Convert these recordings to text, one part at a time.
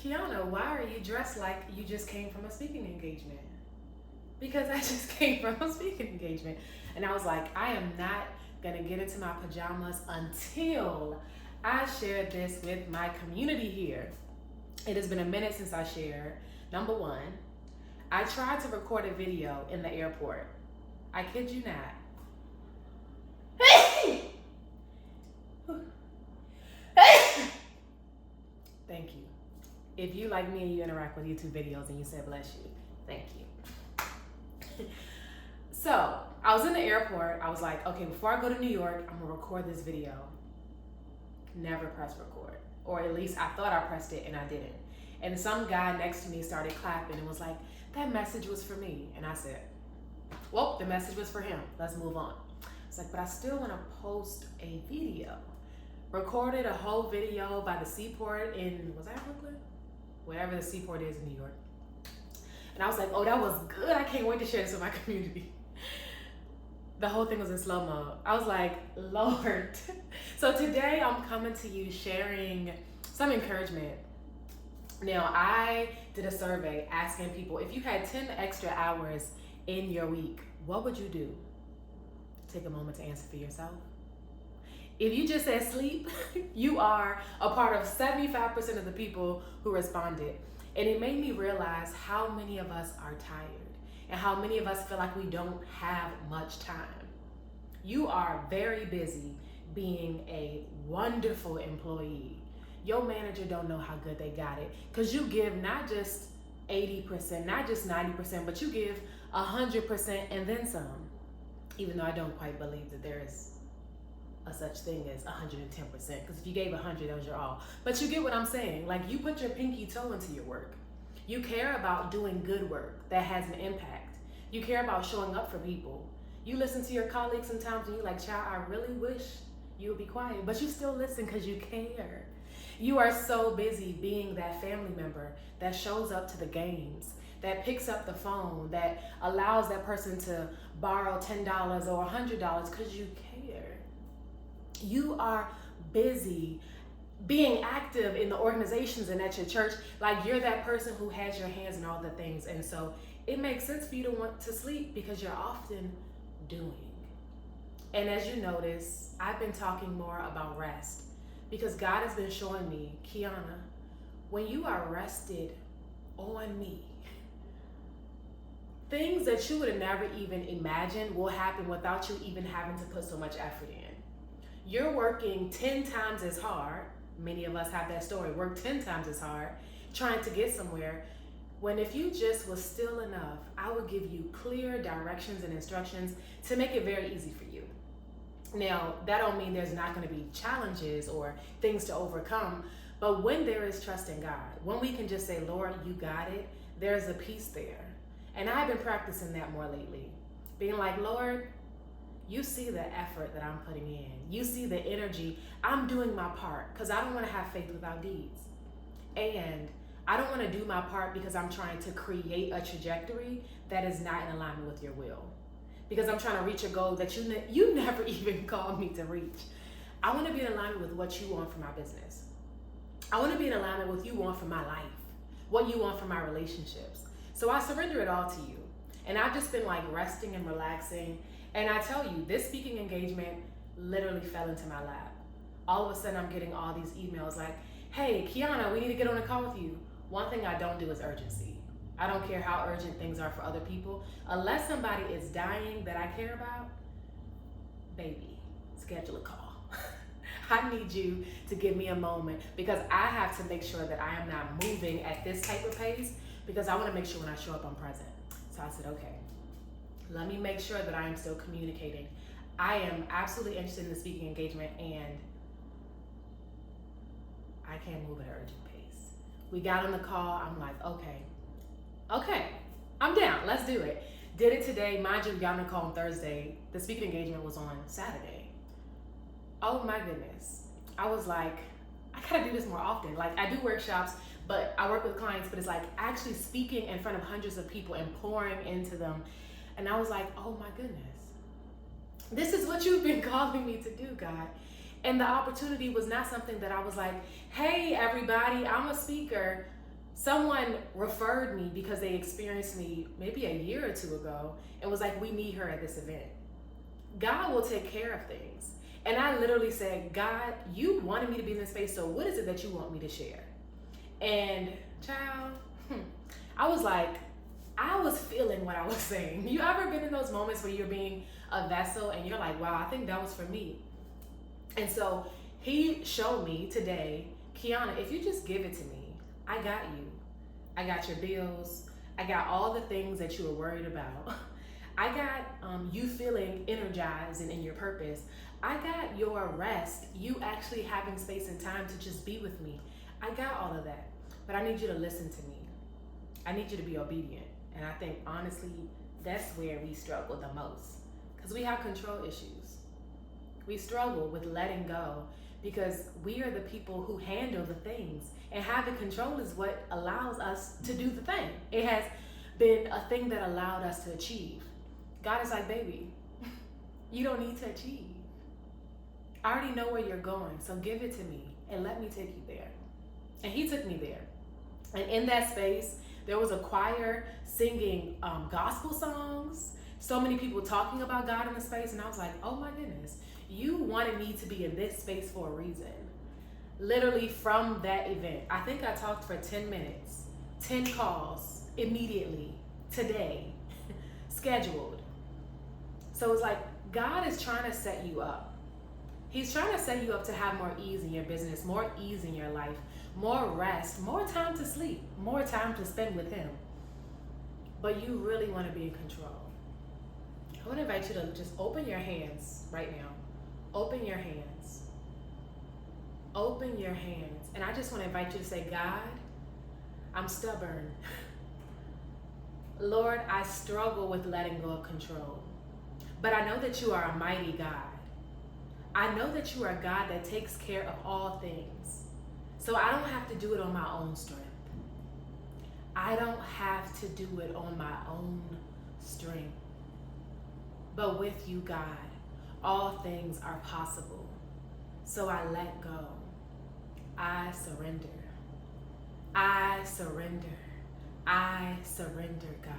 Keonna, why are you dressed like you just came from a speaking engagement? Because I just came from a speaking engagement. And I was like, I am not going to get into my pajamas until I share this with my community here. It has been a minute since I shared. Number one, I tried to record a video in the airport. I kid you not. Thank you. If you like me and you interact with YouTube videos and you said bless you, thank you. So I was in the airport. I was like, okay, before I go to New York, I'm gonna record this video. Never press record. Or at least I thought I pressed it and I didn't. And some guy next to me started clapping and was like, that message was for me. And I said, well, the message was for him. Let's move on. It's like, but I still wanna post a video. Recorded a whole video by the seaport in, was that Brooklyn? Wherever the seaport is in New York. And I was like, oh, that was good. I can't wait to share this with my community. The whole thing was in slow-mo. I was like, Lord. So today I'm coming to you sharing some encouragement. Now, I did a survey asking people, if you had 10 extra hours in your week, what would you do? Take a moment to answer for yourself. If you just said sleep, you are a part of 75% of the people who responded. And it made me realize how many of us are tired and how many of us feel like we don't have much time. You are very busy being a wonderful employee. Your manager don't know how good they got it because you give not just 80%, not just 90%, but you give 100% and then some. Even though I don't quite believe that there is a such thing as 110%, because if you gave 100, that was your all. But you get what I'm saying. Like, you put your pinky toe into your work. You care about doing good work that has an impact. You care about showing up for people. You listen to your colleagues sometimes and you're like, child, I really wish you would be quiet, but you still listen because you care. You are so busy being that family member that shows up to the games, that picks up the phone, that allows that person to borrow $10 or $100 because you care. You are busy being active in the organizations and at your church, like you're that person who has your hands in all the things. And so it makes sense for you to want to sleep because you're often doing. And as you notice, I've been talking more about rest because God has been showing me, Keonna, when you are rested on me, things that you would have never even imagined will happen without you even having to put so much effort in. You're working 10 times as hard. Many of us have that story, work 10 times as hard, trying to get somewhere. When if you just was still enough, I would give you clear directions and instructions to make it very easy for you. Now, that don't mean there's not gonna be challenges or things to overcome, but when there is trust in God, when we can just say, Lord, you got it, there's a peace there. And I've been practicing that more lately. Being like, Lord, you see the effort that I'm putting in. You see the energy. I'm doing my part because I don't want to have faith without deeds. And I don't want to do my part because I'm trying to create a trajectory that is not in alignment with your will. Because I'm trying to reach a goal that you never even called me to reach. I want to be in alignment with what you want for my business. I want to be in alignment with what you want for my life, what you want for my relationships. So I surrender it all to you. And I've just been like resting and relaxing. And I tell you, this speaking engagement literally fell into my lap. All of a sudden, I'm getting all these emails like, hey, Keonna, we need to get on a call with you. One thing I don't do is urgency. I don't care how urgent things are for other people. Unless somebody is dying that I care about, baby, schedule a call. I need you to give me a moment because I have to make sure that I am not moving at this type of pace because I want to make sure when I show up, I'm present. So I said, okay. Let me make sure that I am still communicating. I am absolutely interested in the speaking engagement and I can't move at an urgent pace. We got on the call. I'm like, okay, I'm down. Let's do it. Did it today. Mind you, we got on the call on Thursday. The speaking engagement was on Saturday. Oh my goodness. I was like, I gotta do this more often. Like I do workshops, but I work with clients, but it's like actually speaking in front of hundreds of people and pouring into them. And I was like, oh my goodness, this is what you've been calling me to do, God. And the opportunity was not something that I was like, hey, everybody, I'm a speaker. Someone referred me because they experienced me maybe a year or two ago and was like, we need her at this event. God will take care of things. And I literally said, God, you wanted me to be in this space, so what is it that you want me to share? And child, I was like, I was feeling what I was saying. You ever been in those moments where you're being a vessel and you're like, wow, I think that was for me? And so he showed me today, Keonna, if you just give it to me, I got you. I got your bills. I got all the things that you were worried about. I got you feeling energized and in your purpose. I got your rest, you actually having space and time to just be with me. I got all of that, but I need you to listen to me. I need you to be obedient. And I think, honestly, that's where we struggle the most, because we have control issues. We struggle with letting go because we are the people who handle the things, and having control is what allows us to do the thing. It has been a thing that allowed us to achieve. God is like, baby, you don't need to achieve. I already know where you're going, so give it to me and let me take you there. And he took me there. And in that space, there was a choir singing gospel songs, so many people talking about God in the space, and I was like, oh my goodness, you wanted me to be in this space for a reason. Literally from that event, I think I talked for 10 minutes, 10 calls immediately, today, scheduled. So it's like, God is trying to set you up. He's trying to set you up to have more ease in your business, more ease in your life, more rest, more time to sleep, more time to spend with him. But you really want to be in control. I want to invite you to just open your hands right now. Open your hands. Open your hands. And I just want to invite you to say, God, I'm stubborn. Lord, I struggle with letting go of control. But I know that you are a mighty God. I know that you are a God that takes care of all things. So I don't have to do it on my own strength. I don't have to do it on my own strength. But with you, God, all things are possible. So I let go. I surrender. I surrender. I surrender, God.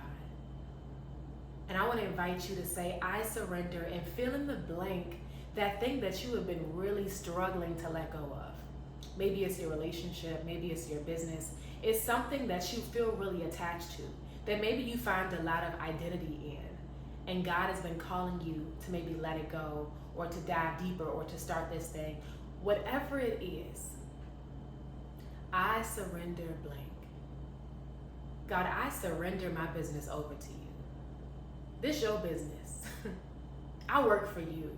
And I want to invite you to say, I surrender, and fill in the blank that thing that you have been really struggling to let go of. Maybe it's your relationship, maybe it's your business. It's something that you feel really attached to, that maybe you find a lot of identity in. And God has been calling you to maybe let it go, or to dive deeper, or to start this thing. Whatever it is, I surrender blank. God, I surrender my business over to you. This is your business. I work for you.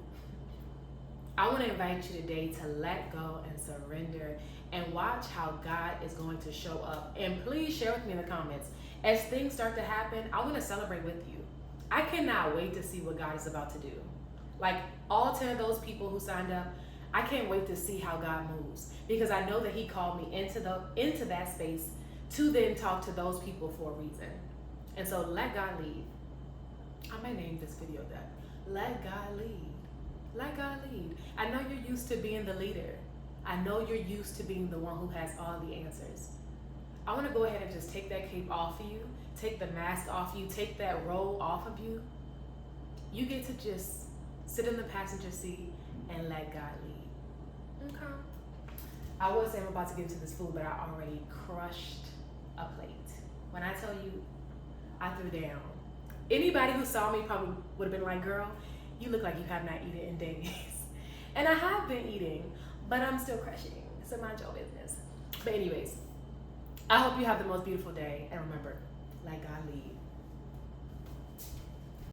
I want to invite you today to let go and surrender, and watch how God is going to show up. And please share with me in the comments. As things start to happen, I want to celebrate with you. I cannot wait to see what God is about to do. Like all 10 of those people who signed up, I can't wait to see how God moves, because I know that he called me into that space to then talk to those people for a reason. And so let God lead. I may name this video that. Let God lead. Let God lead. I know you're used to being the leader. I know you're used to being the one who has all the answers. I want to go ahead and just take that cape off of you, take the mask off you, take that role off of you. You get to just sit in the passenger seat and let God lead. Okay. I would say I'm about to get into this food, but I already crushed a plate. When I tell you, I threw down. Anybody who saw me probably would have been like, girl, you look like you have not eaten in days. And I have been eating, but I'm still crushing. So mind your business. But anyways, I hope you have the most beautiful day. And remember, let God lead.